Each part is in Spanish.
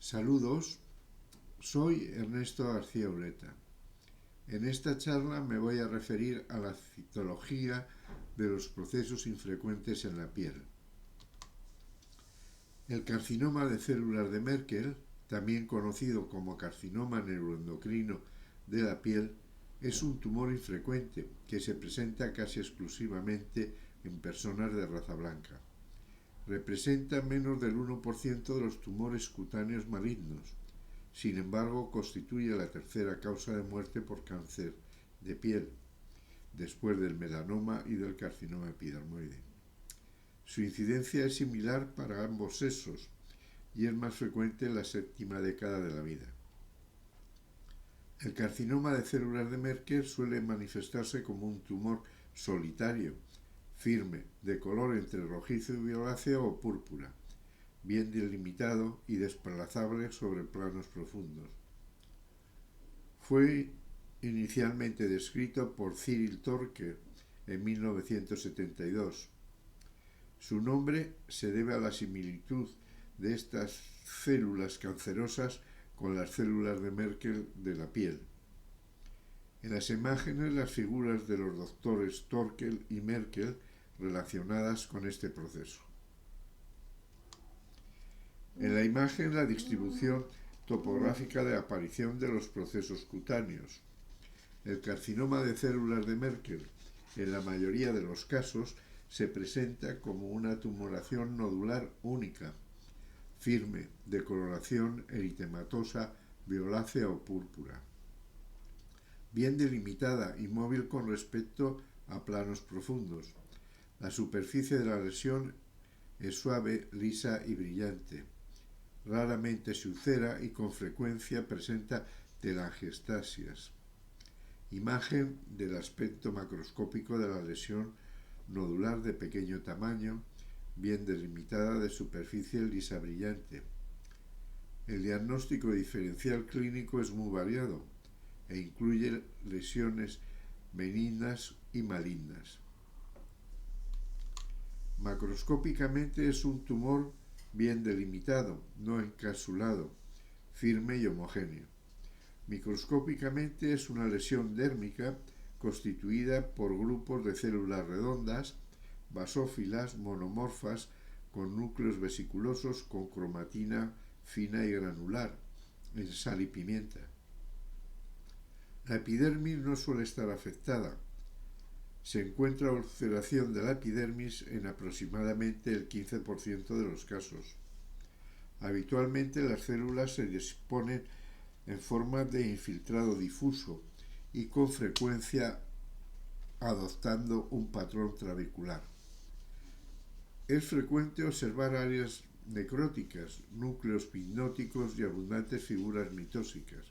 Saludos, soy Ernesto García Ureta. En esta charla me voy a referir a la citología de los procesos infrecuentes en la piel. El carcinoma de células de Merkel, también conocido como carcinoma neuroendocrino de la piel, es un tumor infrecuente que se presenta casi exclusivamente en personas de raza blanca. Representa menos del 1% de los tumores cutáneos malignos. Sin embargo, constituye la tercera causa de muerte por cáncer de piel, después del melanoma y del carcinoma epidermoide. Su incidencia es similar para ambos sexos y es más frecuente en la séptima década de la vida. El carcinoma de células de Merkel suele manifestarse como un tumor solitario, firme, de color entre rojizo y violáceo o púrpura, bien delimitado y desplazable sobre planos profundos. Fue inicialmente descrito por Cyril Torker en 1972. Su nombre se debe a la similitud de estas células cancerosas con las células de Merkel de la piel. En las imágenes las figuras de los doctores Torker y Merkel relacionadas con este proceso. En la imagen la distribución topográfica de aparición de los procesos cutáneos. El carcinoma de células de Merkel, en la mayoría de los casos, se presenta como una tumoración nodular única, firme, de coloración eritematosa, violácea o púrpura, bien delimitada y móvil con respecto a planos profundos. La superficie de la lesión es suave, lisa y brillante. Raramente se ulcera y con frecuencia presenta telangiectasias. Imagen del aspecto macroscópico de la lesión nodular de pequeño tamaño, bien delimitada, de superficie lisa brillante. El diagnóstico diferencial clínico es muy variado e incluye lesiones benignas y malignas. Macroscópicamente es un tumor bien delimitado, no encapsulado, firme y homogéneo. Microscópicamente es una lesión dérmica constituida por grupos de células redondas, basófilas, monomorfas, con núcleos vesiculosos con cromatina fina y granular, en sal y pimienta. La epidermis no suele estar afectada. Se encuentra ulceración de la epidermis en aproximadamente el 15% de los casos. Habitualmente las células se disponen en forma de infiltrado difuso y con frecuencia adoptando un patrón trabecular. Es frecuente observar áreas necróticas, núcleos pnóticos y abundantes figuras mitósicas.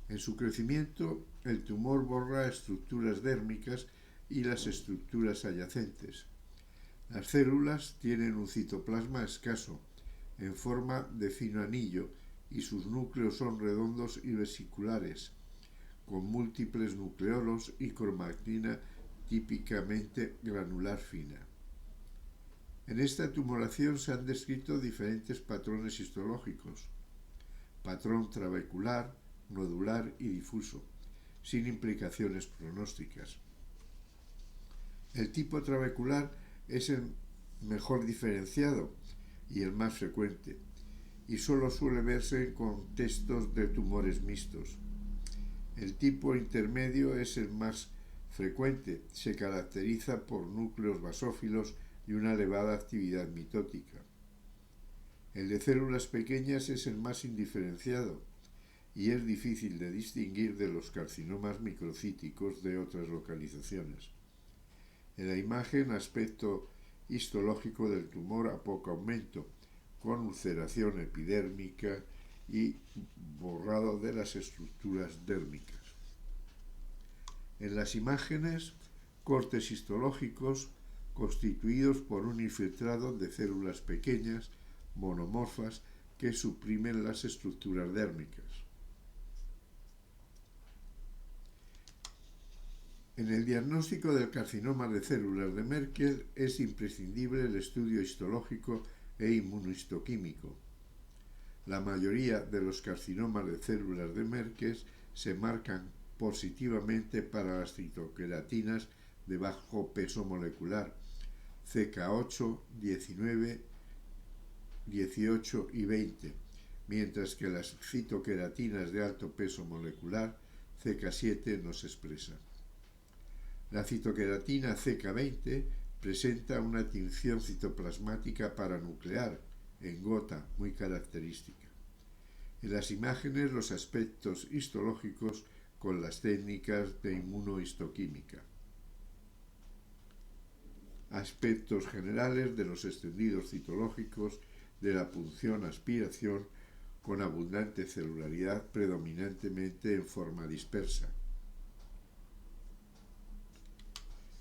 En su crecimiento, el tumor borra estructuras dérmicas y las estructuras adyacentes. Las células tienen un citoplasma escaso, en forma de fino anillo, y sus núcleos son redondos y vesiculares, con múltiples nucleolos y cromatina típicamente granular fina. En esta tumoración se han descrito diferentes patrones histológicos: patrón trabecular, nodular y difuso, sin implicaciones pronósticas. El tipo trabecular es el mejor diferenciado y el más frecuente, y solo suele verse en contextos de tumores mixtos. El tipo intermedio es el más frecuente, se caracteriza por núcleos basófilos y una elevada actividad mitótica. El de células pequeñas es el más indiferenciado y es difícil de distinguir de los carcinomas microcíticos de otras localizaciones. En la imagen, aspecto histológico del tumor a poco aumento, con ulceración epidérmica y borrado de las estructuras dérmicas. En las imágenes, cortes histológicos constituidos por un infiltrado de células pequeñas, monomorfas, que suprimen las estructuras dérmicas. En el diagnóstico del carcinoma de células de Merkel es imprescindible el estudio histológico e inmunohistoquímico. La mayoría de los carcinomas de células de Merkel se marcan positivamente para las citoqueratinas de bajo peso molecular, CK8, 19, 18 y 20, mientras que las citoqueratinas de alto peso molecular, CK7, no se expresan. La citoqueratina CK20 presenta una tinción citoplasmática paranuclear, en gota, muy característica. En las imágenes, los aspectos histológicos con las técnicas de inmunohistoquímica. Aspectos generales de los extendidos citológicos de la punción-aspiración con abundante celularidad, predominantemente en forma dispersa.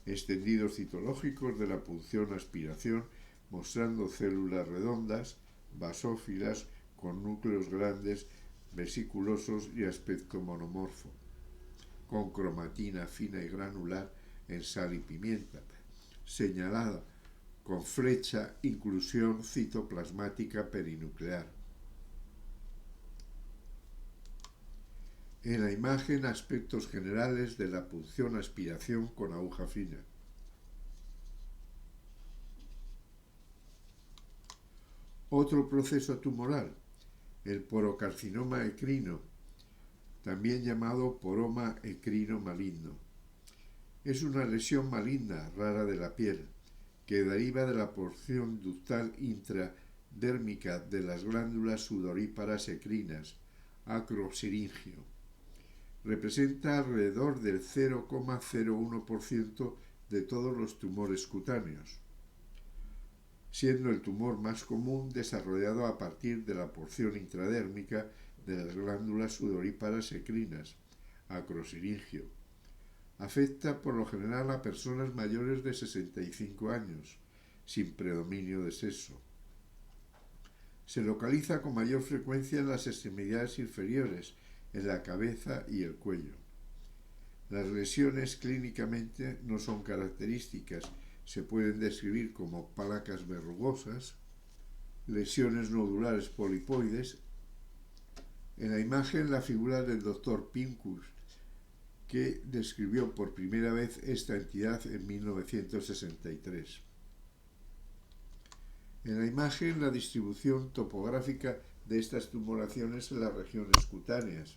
Extendidos citológicos de la punción-aspiración mostrando células redondas, basófilas, con núcleos grandes, vesiculosos y aspecto monomorfo, con cromatina fina y granular en sal y pimienta, señalada con flecha inclusión citoplasmática perinuclear. En la imagen, aspectos generales de la punción-aspiración con aguja fina. Otro proceso tumoral, el porocarcinoma ecrino, también llamado poroma ecrino maligno. Es una lesión maligna rara de la piel, que deriva de la porción ductal intradérmica de las glándulas sudoríparas ecrinas, acrosiringio. Representa alrededor del 0,01% de todos los tumores cutáneos, siendo el tumor más común desarrollado a partir de la porción intradérmica de las glándulas sudoríparas ecrinas, acrosiringio. Afecta por lo general a personas mayores de 65 años, sin predominio de sexo. Se localiza con mayor frecuencia en las extremidades inferiores, en la cabeza y el cuello. Las lesiones clínicamente no son características, se pueden describir como placas verrugosas, lesiones nodulares polipoides. En la imagen, la figura del Dr. Pincus, que describió por primera vez esta entidad en 1963. En la imagen, la distribución topográfica de estas tumoraciones en las regiones cutáneas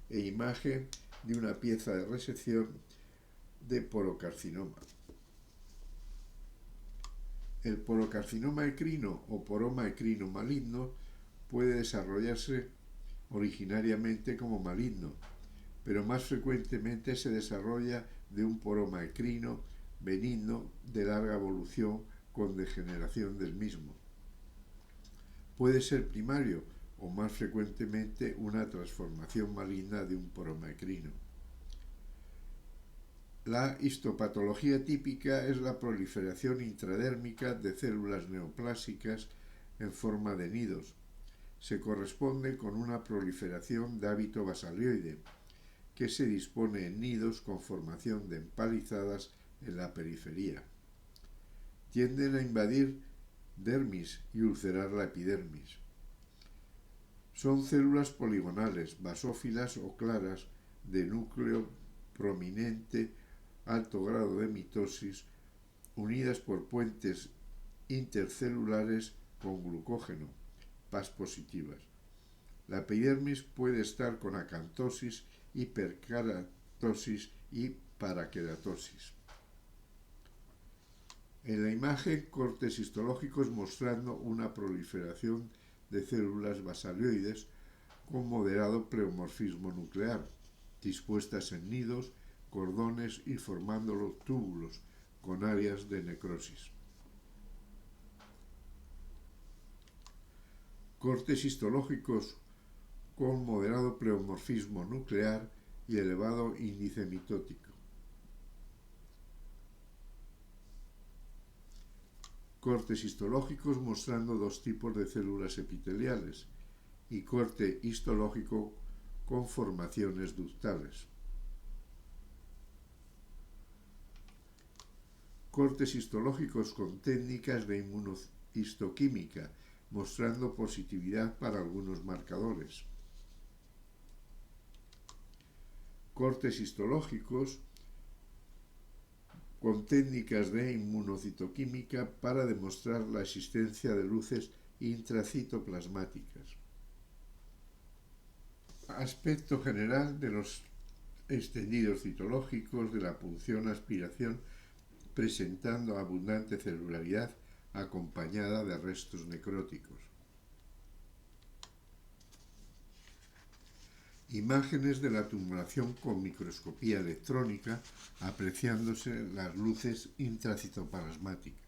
e imagen de una pieza de resección de porocarcinoma. El porocarcinoma ecrino o poroma ecrino maligno puede desarrollarse originariamente como maligno, pero más frecuentemente se desarrolla de un poroma ecrino benigno de larga evolución con degeneración del mismo. Puede ser primario o más frecuentemente una transformación maligna de un poroma ecrino. La histopatología típica es la proliferación intradérmica de células neoplásicas en forma de nidos. Se corresponde con una proliferación de hábito basalioide, que se dispone en nidos con formación de empalizadas en la periferia. Tienden a invadir dermis y ulcerar la epidermis. Son células poligonales, basófilas o claras, de núcleo prominente, alto grado de mitosis, unidas por puentes intercelulares con glucógeno, Pas positivas. La epidermis puede estar con acantosis, hiperkeratosis y parakeratosis. En la imagen, cortes histológicos mostrando una proliferación de células basalioides con moderado pleomorfismo nuclear, dispuestas en nidos, cordones y formando los túbulos con áreas de necrosis. Cortes histológicos con moderado pleomorfismo nuclear y elevado índice mitótico. Cortes histológicos mostrando dos tipos de células epiteliales y corte histológico con formaciones ductales. Cortes histológicos con técnicas de inmunohistoquímica mostrando positividad para algunos marcadores. Cortes histológicos con técnicas de inmunocitoquímica para demostrar la existencia de luces intracitoplasmáticas. Aspecto general de los extendidos citológicos de la punción-aspiración, presentando abundante celularidad acompañada de restos necróticos. Imágenes de la tumulación con microscopía electrónica, apreciándose las luces intracitoplasmáticas.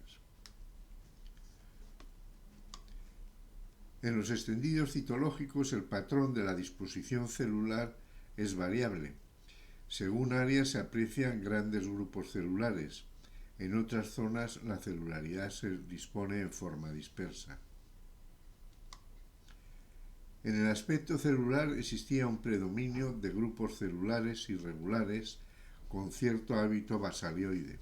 En los extendidos citológicos, el patrón de la disposición celular es variable. Según áreas se aprecian grandes grupos celulares. En otras zonas la celularidad se dispone en forma dispersa. En el aspecto celular existía un predominio de grupos celulares irregulares con cierto hábito basalioide.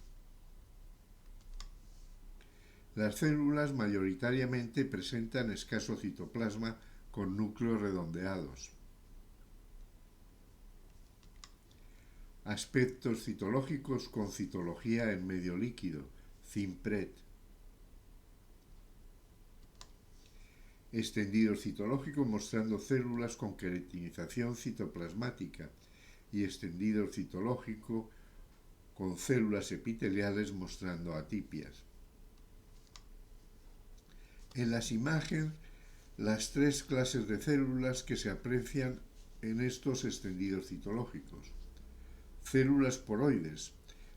Las células mayoritariamente presentan escaso citoplasma con núcleos redondeados. Aspectos citológicos con citología en medio líquido, CIMPRET. Extendidos citológicos mostrando células con queratinización citoplasmática y extendido citológico con células epiteliales mostrando atipias. En las imágenes, las tres clases de células que se aprecian en estos extendidos citológicos. Células poroides,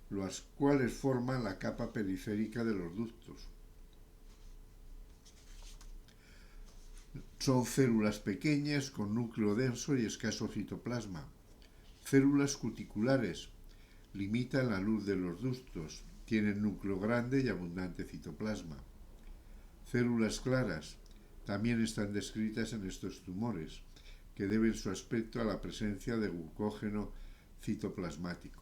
las cuales forman la capa periférica de los ductos. Son células pequeñas con núcleo denso y escaso citoplasma. Células cuticulares, limitan la luz de los ductos, tienen núcleo grande y abundante citoplasma. Células claras, también están descritas en estos tumores, que deben su aspecto a la presencia de glucógeno citoplasmático.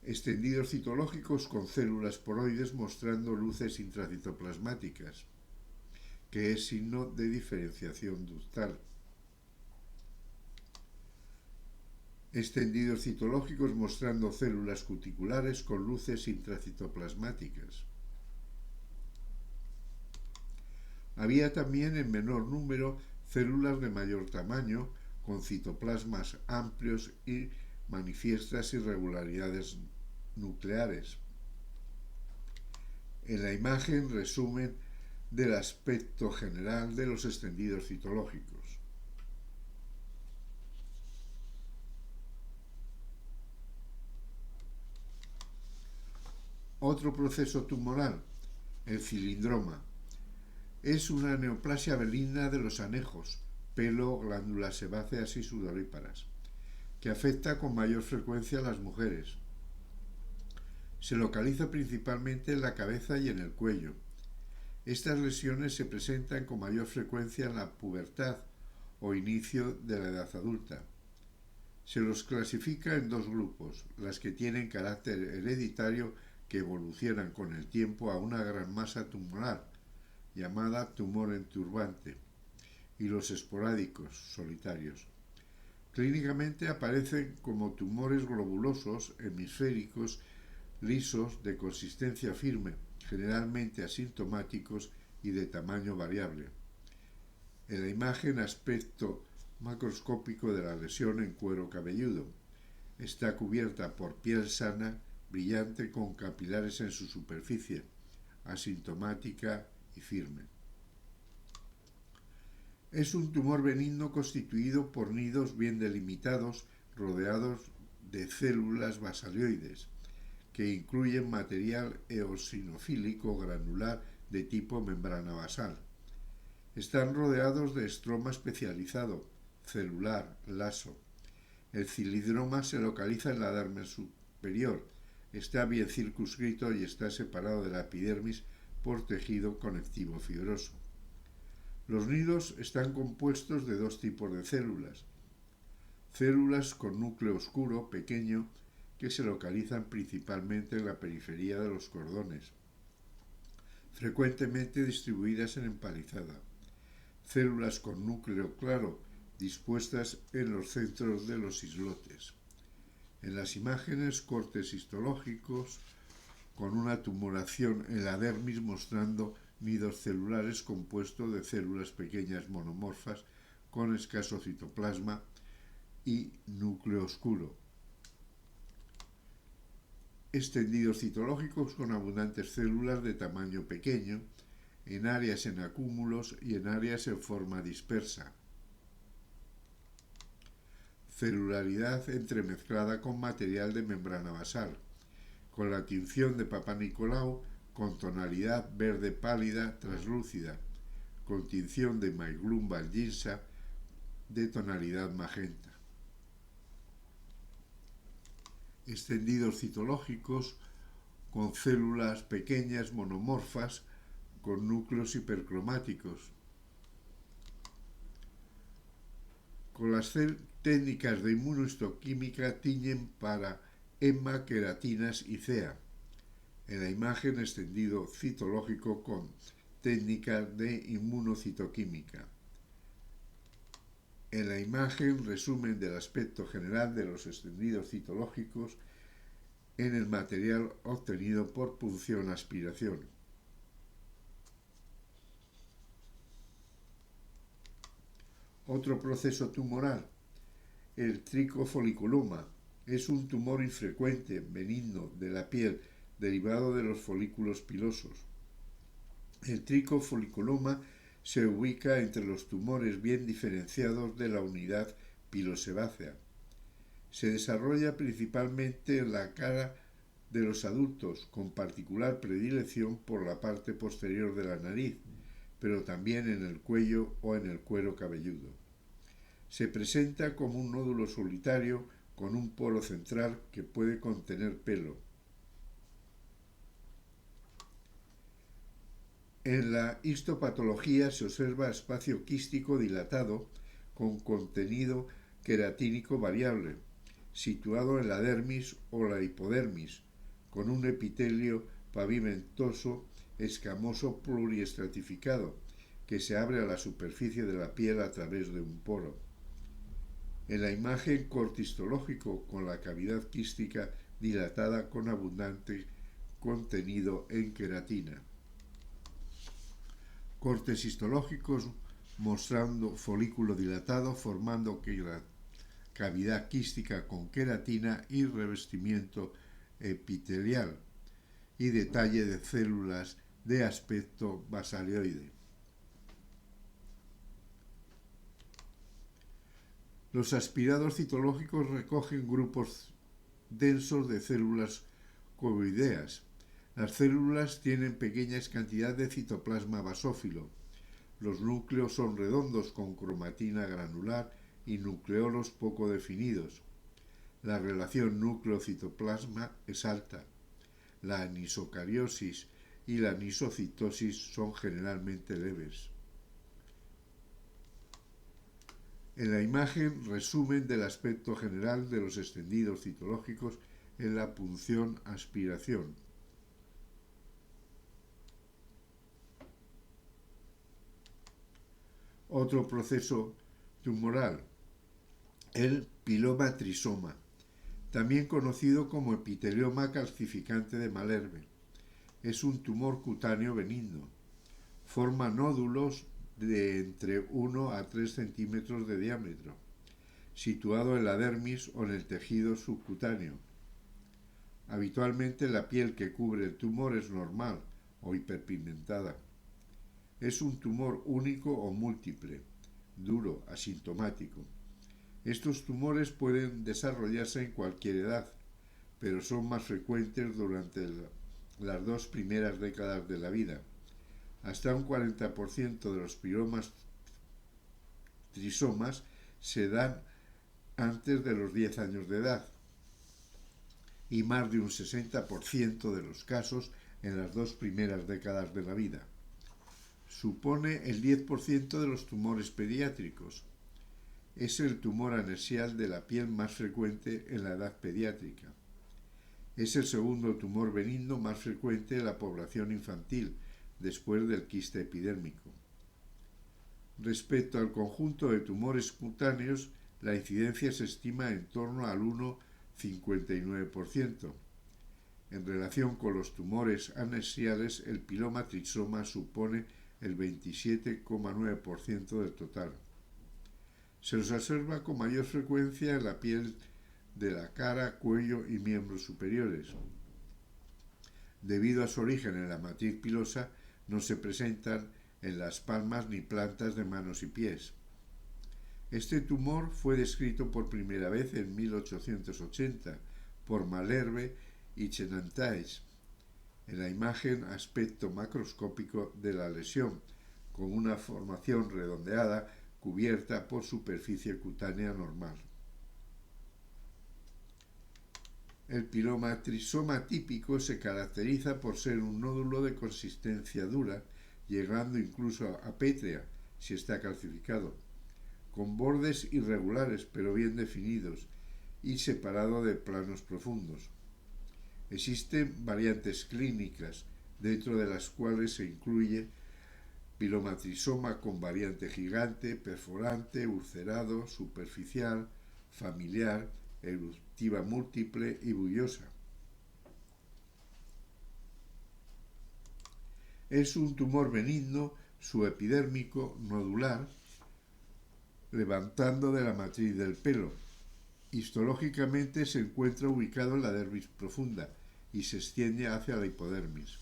Extendidos citológicos con células poroides mostrando luces intracitoplasmáticas, que es signo de diferenciación ductal. Extendidos citológicos mostrando células cuticulares con luces intracitoplasmáticas. Había también en menor número células de mayor tamaño, con citoplasmas amplios y manifiestas irregularidades nucleares. En la imagen, resumen del aspecto general de los extendidos citológicos. Otro proceso tumoral, el cilindroma. Es una neoplasia benigna de los anejos, pelo, glándulas sebáceas y sudoríparas, que afecta con mayor frecuencia a las mujeres. Se localiza principalmente en la cabeza y en el cuello. Estas lesiones se presentan con mayor frecuencia en la pubertad o inicio de la edad adulta. Se los clasifica en dos grupos, las que tienen carácter hereditario que evolucionan con el tiempo a una gran masa tumoral, llamada tumor enturbante, y los esporádicos, solitarios. Clínicamente aparecen como tumores globulosos, hemisféricos, lisos, de consistencia firme, generalmente asintomáticos y de tamaño variable. En la imagen, aspecto macroscópico de la lesión en cuero cabelludo. Está cubierta por piel sana, brillante con capilares en su superficie, asintomática y firme. Es un tumor benigno constituido por nidos bien delimitados, rodeados de células basalioides, que incluyen material eosinofílico granular de tipo membrana basal. Están rodeados de estroma especializado, celular, laso. El cilindroma se localiza en la dermis superior, está bien circunscrito y está separado de la epidermis por tejido conectivo fibroso. Los nidos están compuestos de dos tipos de células. Células con núcleo oscuro, pequeño, que se localizan principalmente en la periferia de los cordones. frecuentemente distribuidas en empalizada. Células con núcleo claro dispuestas en los centros de los islotes. En las imágenes, cortes histológicos con una tumoración en la dermis mostrando nidos celulares compuestos de células pequeñas monomorfas con escaso citoplasma y núcleo oscuro. Extendidos citológicos con abundantes células de tamaño pequeño, en áreas en acúmulos y en áreas en forma dispersa. Celularidad entremezclada con material de membrana basal, con la tinción de Papa Nicolau con tonalidad verde pálida translúcida, con tinción de Myglum valginsa de tonalidad magenta. Extendidos citológicos con células pequeñas monomorfas con núcleos hipercromáticos. Con las técnicas de inmunohistoquímica tiñen para EMA, queratinas y CEA. En la imagen, extendido citológico con técnicas de inmunocitoquímica. En la imagen, resumen del aspecto general de los extendidos citológicos en el material obtenido por punción-aspiración. Otro proceso tumoral, el tricofoliculoma, es un tumor infrecuente, benigno, de la piel, derivado de los folículos pilosos. El tricofoliculoma se ubica entre los tumores bien diferenciados de la unidad pilosebácea. Se desarrolla principalmente en la cara de los adultos, con particular predilección por la parte posterior de la nariz, pero también en el cuello o en el cuero cabelludo. Se presenta como un nódulo solitario con un poro central que puede contener pelo. En la histopatología se observa espacio quístico dilatado con contenido queratínico variable, situado en la dermis o la hipodermis, con un epitelio pavimentoso escamoso pluriestratificado que se abre a la superficie de la piel a través de un poro. En la imagen, corte histológico con la cavidad quística dilatada con abundante contenido en queratina. Cortes histológicos mostrando folículo dilatado formando cavidad quística con queratina y revestimiento epitelial y detalle de células de aspecto basalioide. Los aspirados citológicos recogen grupos densos de células cuboideas. Las células tienen pequeñas cantidades de citoplasma basófilo. Los núcleos son redondos con cromatina granular y nucleolos poco definidos. La relación núcleo-citoplasma es alta. La anisocariosis y la anisocitosis son generalmente leves. En la imagen, resumen del aspecto general de los extendidos citológicos en la punción-aspiración. Otro proceso tumoral, el pilomatrisoma, también conocido como epitelioma calcificante de Malherbe. Es un tumor cutáneo benigno. Forma nódulos de entre 1 a 3 centímetros de diámetro, situado en la dermis o en el tejido subcutáneo. Habitualmente la piel que cubre el tumor es normal o hiperpigmentada. Es un tumor único o múltiple, duro, asintomático. Estos tumores pueden desarrollarse en cualquier edad, pero son más frecuentes durante las 2 primeras décadas de la vida. Hasta un 40% de los pilomatrisomas se dan antes de los 10 años de edad y más de un 60% de los casos en las 2 primeras décadas de la vida. Supone el 10% de los tumores pediátricos. Es el tumor anexial de la piel más frecuente en la edad pediátrica. Es el segundo tumor benigno más frecuente en la población infantil, después del quiste epidérmico. Respecto al conjunto de tumores cutáneos, la incidencia se estima en torno al 1,59%. En relación con los tumores anexiales, el piloma trisoma supone el 27,9% del total. Se los observa con mayor frecuencia en la piel de la cara, cuello y miembros superiores. Debido a su origen en la matriz pilosa, no se presentan en las palmas ni plantas de manos y pies. Este tumor fue descrito por primera vez en 1880 por Malherbe y Chenantais. En la imagen, aspecto macroscópico de la lesión, con una formación redondeada cubierta por superficie cutánea normal. El piloma trisoma típico se caracteriza por ser un nódulo de consistencia dura, llegando incluso a pétrea si está calcificado, con bordes irregulares pero bien definidos y separado de planos profundos. Existen variantes clínicas, dentro de las cuales se incluye pilomatrisoma con variante gigante, perforante, ulcerado, superficial, familiar, eruptiva múltiple y bullosa. Es un tumor benigno subepidérmico nodular, levantando de la matriz del pelo. Histológicamente se encuentra ubicado en la dermis profunda y se extiende hacia la hipodermis.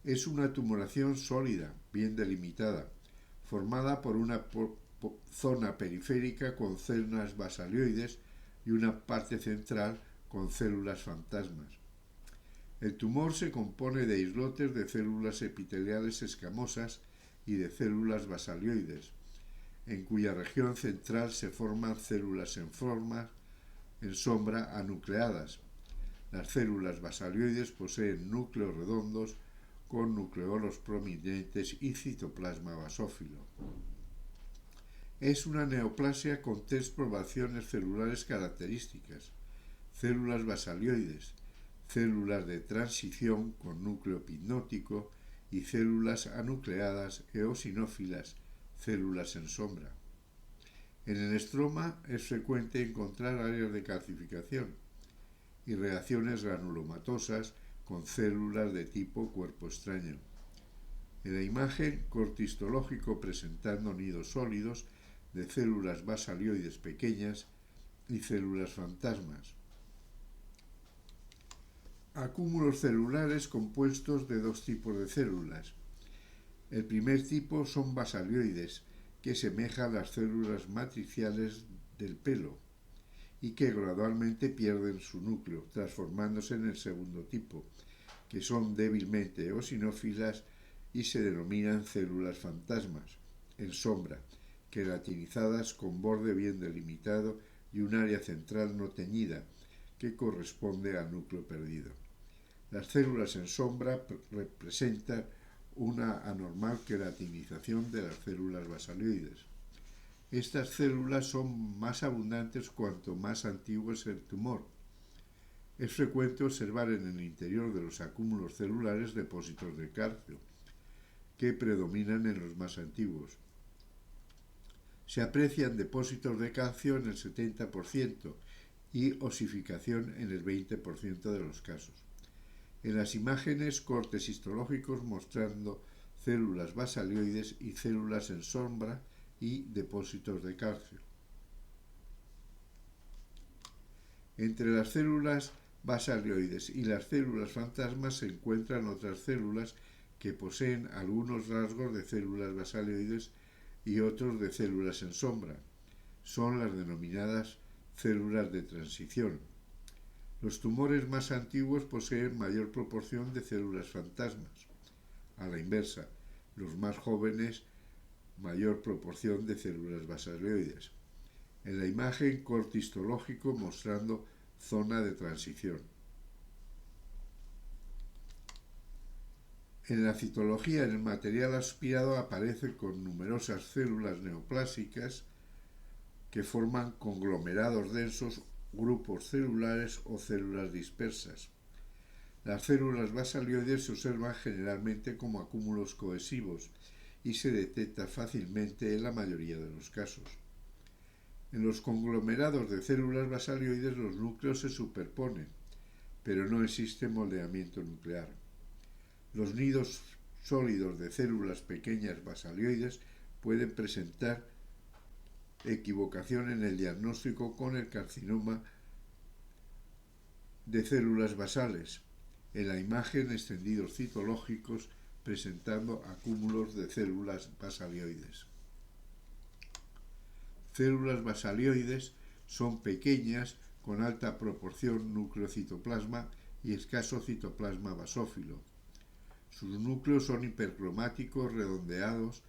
Es una tumoración sólida, bien delimitada, formada por una zona periférica con células basalioides y una parte central con células fantasmas. El tumor se compone de islotes de células epiteliales escamosas y de células basalioides, en cuya región central se forman células en sombra anucleadas. Las células basalioides poseen núcleos redondos con nucleolos prominentes y citoplasma basófilo. Es una neoplasia con 3 poblaciones celulares características: células basalioides, células de transición con núcleo epinótico y células anucleadas eosinófilas, células en sombra. En el estroma es frecuente encontrar áreas de calcificación y reacciones granulomatosas con células de tipo cuerpo extraño. En la imagen, corte histológico presentando nidos sólidos de células basalioides pequeñas y células fantasmas. Acúmulos celulares compuestos de 2 tipos de células. El primer tipo son basalioides, que semejan las células matriciales del pelo y que gradualmente pierden su núcleo, transformándose en el segundo tipo, que son débilmente eosinófilas y se denominan células fantasmas, en sombra, queratinizadas con borde bien delimitado y un área central no teñida, que corresponde al núcleo perdido. Las células en sombra representan una anormal queratinización de las células basalioides. Estas células son más abundantes cuanto más antiguo es el tumor. Es frecuente observar en el interior de los acúmulos celulares depósitos de calcio, que predominan en los más antiguos. Se aprecian depósitos de calcio en el 70% y osificación en el 20% de los casos. En las imágenes, cortes histológicos mostrando células basalioides y células en sombra y depósitos de calcio. Entre las células basalioides y las células fantasmas se encuentran otras células que poseen algunos rasgos de células basalioides y otros de células en sombra. Son las denominadas células de transición. Los tumores más antiguos poseen mayor proporción de células fantasmas. A la inversa, los más jóvenes, mayor proporción de células basalioides. En la imagen, corte histológico mostrando zona de transición. En la citología, el material aspirado aparece con numerosas células neoplásicas que forman conglomerados densos, grupos celulares o células dispersas. Las células basalioides se observan generalmente como acúmulos cohesivos y se detecta fácilmente en la mayoría de los casos. En los conglomerados de células basalioides los núcleos se superponen, pero no existe moldeamiento nuclear. Los nidos sólidos de células pequeñas basalioides pueden presentar equivocación en el diagnóstico con el carcinoma de células basales. En la imagen, extendidos citológicos presentando acúmulos de células basalioides. Células basalioides son pequeñas con alta proporción núcleo-citoplasma y escaso citoplasma basófilo. Sus núcleos son hipercromáticos, redondeados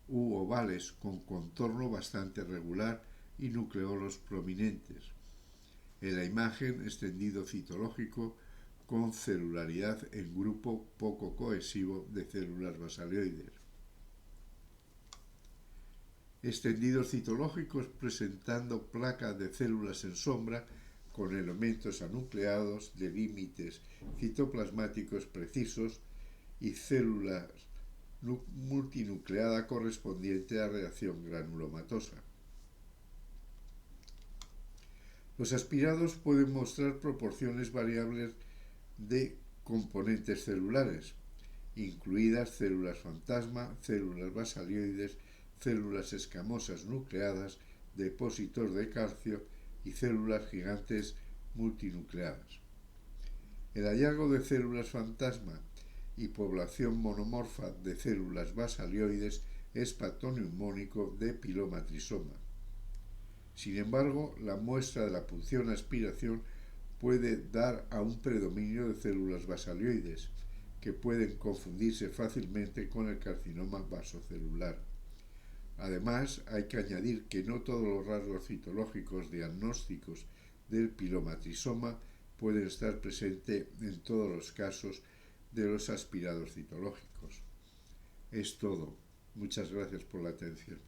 u ovales con contorno bastante regular y nucleolos prominentes. En la imagen, extendido citológico con celularidad en grupo poco cohesivo de células basalioides. Extendidos citológicos presentando placas de células en sombra con elementos anucleados de límites citoplasmáticos precisos y células multinucleada correspondiente a reacción granulomatosa. Los aspirados pueden mostrar proporciones variables de componentes celulares, incluidas células fantasma, células basalioides, células escamosas nucleadas, depósitos de calcio y células gigantes multinucleadas. El hallazgo de células fantasma y población monomorfa de células basalioides es patónimo de pilomatrisoma. Sin embargo, la muestra de la punción aspiración puede dar a un predominio de células basalioides, que pueden confundirse fácilmente con el carcinoma vasocelular. Además, hay que añadir que no todos los rasgos citológicos diagnósticos del pilomatrisoma pueden estar presentes en todos los casos de los aspirados citológicos. Es todo. Muchas gracias por la atención.